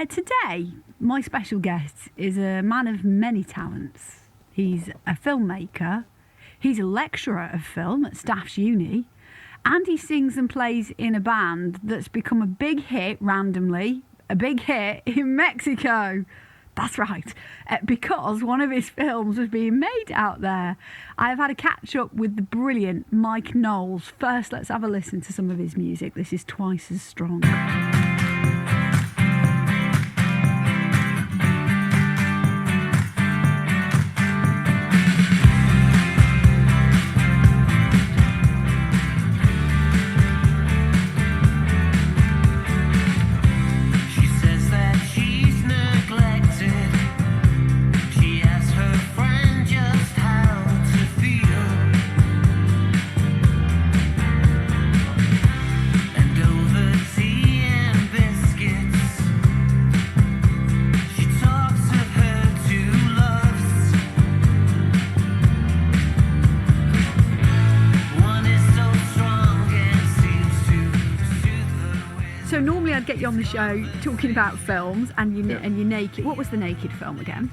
Today, my special guest is a man of many talents. He's a filmmaker, he's a lecturer of film at Staff's Uni, and he sings and plays in a band that's become a big hit randomly, a big hit in Mexico. That's right, because one of his films was being made out there. I've had a catch up with the brilliant Mike Knowles. First, let's have a listen to some of his music. This is Twice as Strong. Get you on the show talking about films and you're naked. What was the naked film again?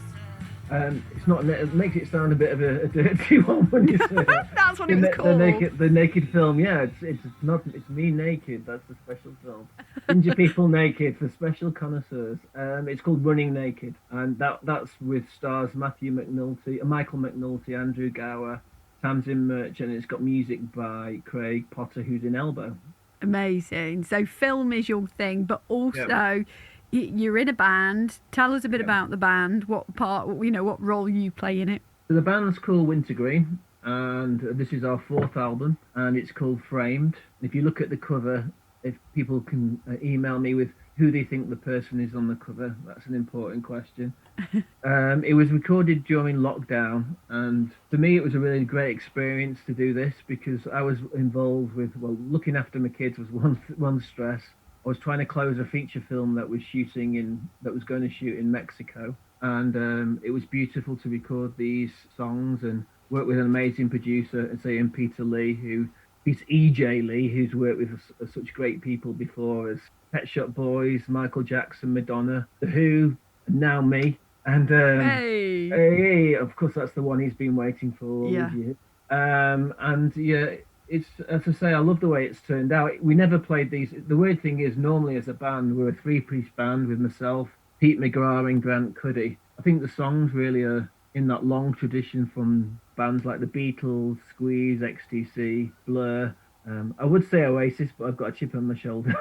It's not. It makes it sound a bit of a dirty one when you say that. That's what it was called. The naked film. Yeah, it's not. It's me naked. That's the special film. Ginger people naked for special connoisseurs. It's called Running Naked, and that's with stars Michael McNulty, Andrew Gower, Tamsin Merchant, and it's got music by Craig Potter, who's in Elbow. Amazing. So film is your thing, but also you're in a band. Tell us a bit about the band. What role you play in it? So the band's called Wintergreen, and this is our 4th album, and it's called Framed. If you look at the cover, if people can email me with who they think the person is on the cover, that's an important question. It was recorded during lockdown, and for me it was a really great experience to do this because I was involved with, looking after my kids was one stress. I was trying to close a feature film that was going to shoot in Mexico, and it was beautiful to record these songs and work with an amazing producer, in Peter Lee, He's EJ Lee, who's worked with such great people before as Pet Shop Boys, Michael Jackson, Madonna, The Who, and now me. And hey, of course, that's the one he's been waiting for all these years. It's, as I say, I love the way it's turned out. We never played these. The weird thing is, normally as a band, we're a 3-piece band with myself, Pete McGrath, and Grant Cuddy. I think the songs really are in that long tradition from bands like the Beatles, Squeeze, XTC, Blur. I would say Oasis, but I've got a chip on my shoulder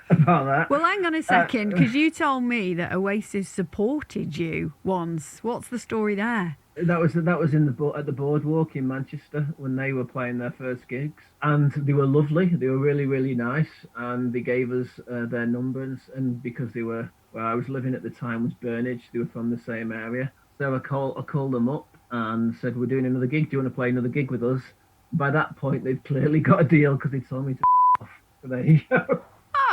about that. Well, hang on a second, because you told me that Oasis supported you once. What's the story there? That was at the Boardwalk in Manchester when they were playing their first gigs, and they were lovely. They were really, really nice, and they gave us their numbers. And because they were where I was living at the time was Burnage, they were from the same area. So I called them up and said, "We're doing another gig. Do you want to play another gig with us?" By that point, they'd clearly got a deal because they told me to off. So there you go.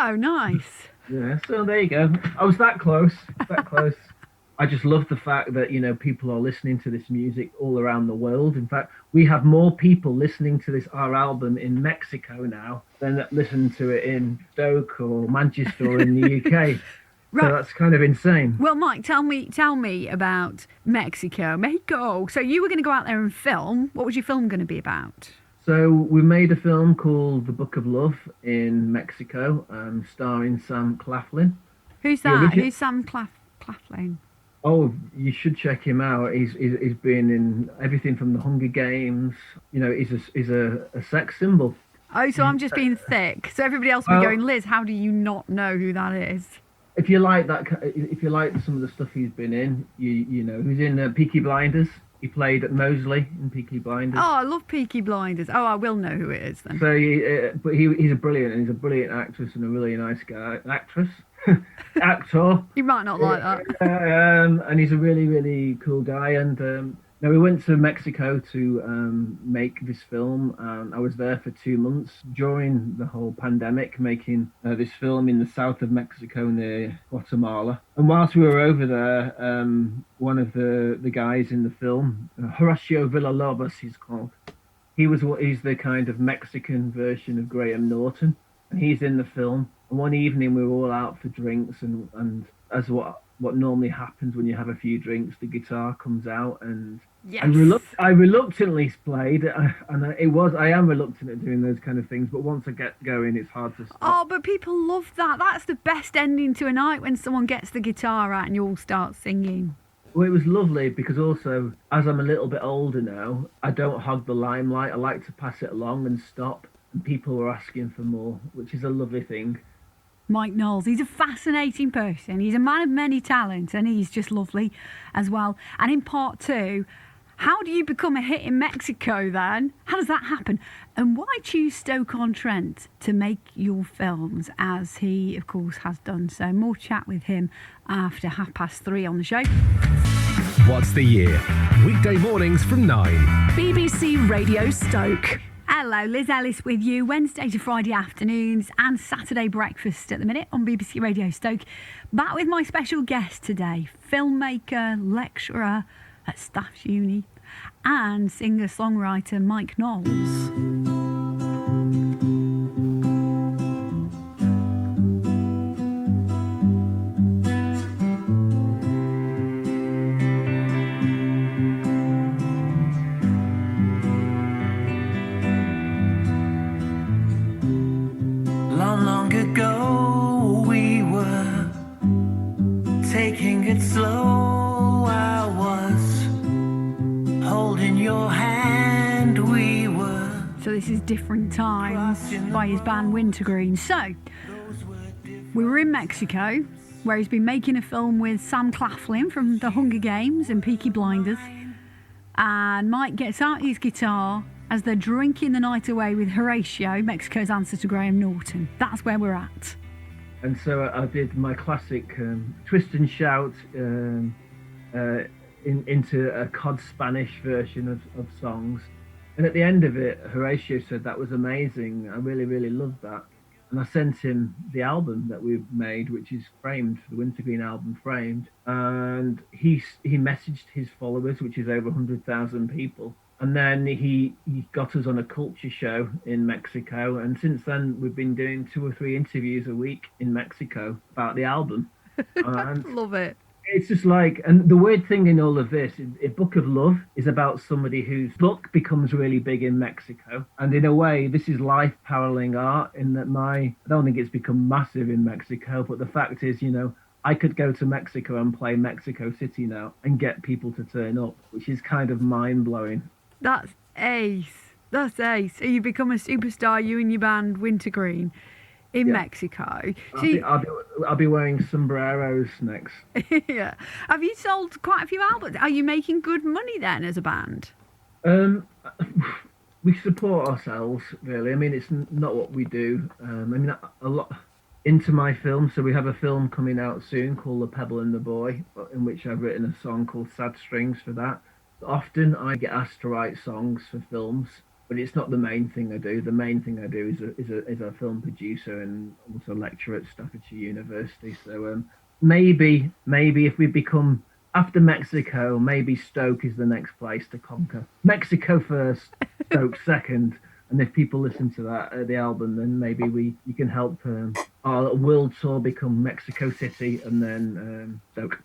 Oh, nice. Yeah, so there you go. I was that close. I just love the fact that, people are listening to this music all around the world. In fact, we have more people listening to our album in Mexico now than listen to it in Stoke or Manchester or in the UK. Right. So that's kind of insane. Well, Mike, tell me about Mexico. So you were going to go out there and film. What was your film going to be about? So we made a film called The Book of Love in Mexico, starring Sam Claflin. Who's that? Who's Sam Claflin? Oh, you should check him out. He's been in everything from the Hunger Games. He's a sex symbol. Oh, so I'm just being thick. So everybody else will be going, Liz, how do you not know who that is? If you like some of the stuff he's been in, you know, who's in Peaky Blinders. He played Mosley in Peaky Blinders. Oh, I love Peaky Blinders. Oh, I will know who it is then. So, he's a brilliant actress and a really nice guy. Actor. You might not like that. And he's a really, really cool guy. And now we went to Mexico to make this film. I was there for 2 months during the whole pandemic, making this film in the south of Mexico near Guatemala. And whilst we were over there, one of the guys in the film, Horacio Villalobos, he's called. He's the kind of Mexican version of Graham Norton, and he's in the film. And one evening we were all out for drinks, and as what normally happens when you have a few drinks, the guitar comes out, and Yes. I reluctantly played, and I am reluctant at doing those kind of things, but once I get going, it's hard to stop. Oh, but people love that. That's the best ending to a night, when someone gets the guitar out and you all start singing. Well, it was lovely because also, as I'm a little bit older now, I don't hog the limelight. I like to pass it along and stop, and people are asking for more, which is a lovely thing. Mike Knowles, he's a fascinating person. He's a man of many talents, and he's just lovely as well. And in part 2, how do you become a hit in Mexico then? How does that happen? And why choose Stoke-on-Trent to make your films, as he, of course, has done so? More chat with him after 3:30 on the show. What's the Year? Weekday mornings from 9. BBC Radio Stoke. Hello, Liz Ellis with you, Wednesday to Friday afternoons and Saturday breakfast at the minute on BBC Radio Stoke. Back with my special guest today, filmmaker, lecturer at Staff's Uni and singer-songwriter Mike Knowles. Long ago we were taking it slow. I was holding your hand. We were. So this is Different Times by his band Wintergreen. So we were in Mexico, where he's been making a film with Sam Claflin from The Hunger Games and Peaky Blinders. And Mike gets out his guitar as they're drinking the night away with Horatio, Mexico's answer to Graham Norton. That's where we're at. And so I did my classic twist and shout into a cod Spanish version of songs. And at the end of it, Horatio said that was amazing. I really, really loved that. And I sent him the album that we made, which is Framed, the Wintergreen album Framed. And he messaged his followers, which is over 100,000 people. And then he got us on a culture show in Mexico. And since then, we've been doing 2 or 3 interviews a week in Mexico about the album. And Love it. it's just like, and the weird thing in all of this, A Book of Love is about somebody whose book becomes really big in Mexico. And in a way, this is life paralleling art in that I don't think it's become massive in Mexico, but the fact is, I could go to Mexico and play Mexico City now and get people to turn up, which is kind of mind-blowing. That's ace. That's ace. So you become a superstar, you and your band Wintergreen, in Mexico. I'll be wearing sombreros next. Yeah. Have you sold quite a few albums? Are you making good money then as a band? We support ourselves, really. I mean, it's not what we do. A lot into my film. So we have a film coming out soon called The Pebble and the Boy, in which I've written a song called Sad Strings for that. Often I get asked to write songs for films, but it's not the main thing I do. The main thing I do is a film producer and also lecturer at Staffordshire University. So maybe if we become, after Mexico, maybe Stoke is the next place to conquer. Mexico first, Stoke second. And if people listen to that, the album, then maybe you can help our world tour become Mexico City and then Stoke.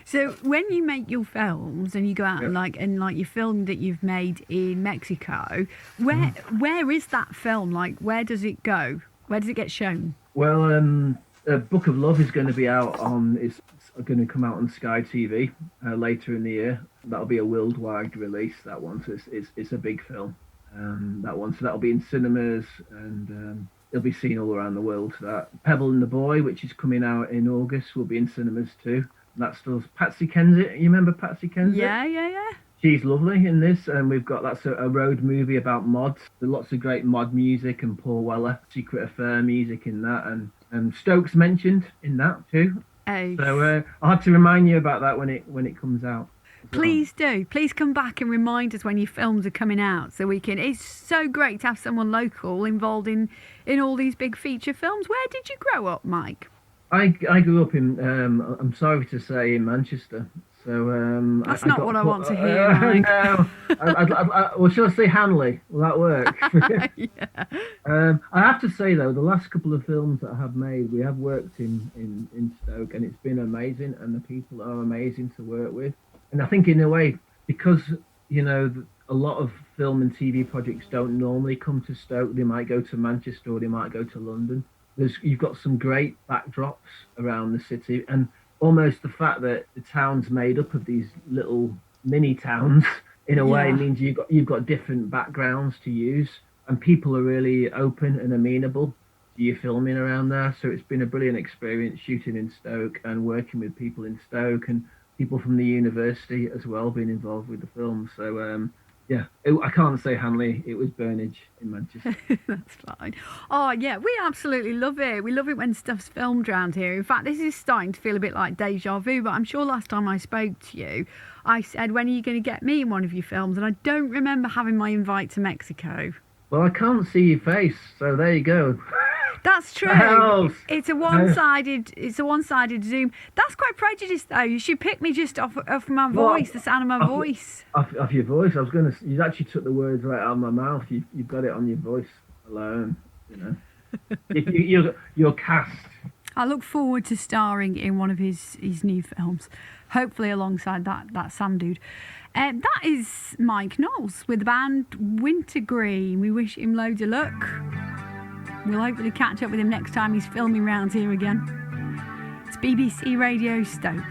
So when you make your films and you go out and like your film that you've made in Mexico, where is that film? Like, where does it go? Where does it get shown? Well, A Book of Love is going to be it's going to come out on Sky TV later in the year. That'll be a worldwide release, that one. So it's a big film, that one. So that'll be in cinemas and it'll be seen all around the world. So that Pebble and the Boy, which is coming out in August, will be in cinemas too. That stars Patsy Kensit. You remember Patsy Kensit? Yeah. She's lovely in this, and that's a road movie about mods. There's lots of great mod music and Paul Weller, Secret Affair music in that, and Stokes mentioned in that too. Ace. So I'll have to remind you about that when it comes out. Please do. Please come back and remind us when your films are coming out so we can. It's so great to have someone local involved in all these big feature films. Where did you grow up, Mike? I grew up in, I'm sorry to say, in Manchester. So That's I not got what I put- want to hear, Mike. No. Well, shall I say Hanley? Will that work? Yeah. I have to say though, the last couple of films that I have made, we have worked in Stoke, and it's been amazing, and the people are amazing to work with. And I think in a way, because a lot of film and TV projects don't normally come to Stoke, they might go to Manchester or they might go to London. You've got some great backdrops around the city, and almost the fact that the town's made up of these little mini towns in a way means you've got different backgrounds to use, and people are really open and amenable to you filming around there. So it's been a brilliant experience shooting in Stoke and working with people in Stoke and people from the university as well being involved with the film. So I can't say Hanley, it was Burnage in Manchester. That's fine. Oh, yeah, we absolutely love it. We love it when stuff's filmed around here. In fact, this is starting to feel a bit like deja vu, but I'm sure last time I spoke to you, I said, when are you going to get me in one of your films? And I don't remember having my invite to Mexico. Well, I can't see your face, so there you go. That's true. Hells. It's a one-sided Zoom. That's quite prejudiced, though. You should pick me just off my voice, the sound of my voice. Off your voice. I was going to. You actually took the words right out of my mouth. You've got it on your voice alone. You're cast. I look forward to starring in one of his new films, hopefully alongside that Sam dude. That is Mike Knowles with the band Wintergreen. We wish him loads of luck. We'll hopefully catch up with him next time he's filming round here again. It's BBC Radio Stoke.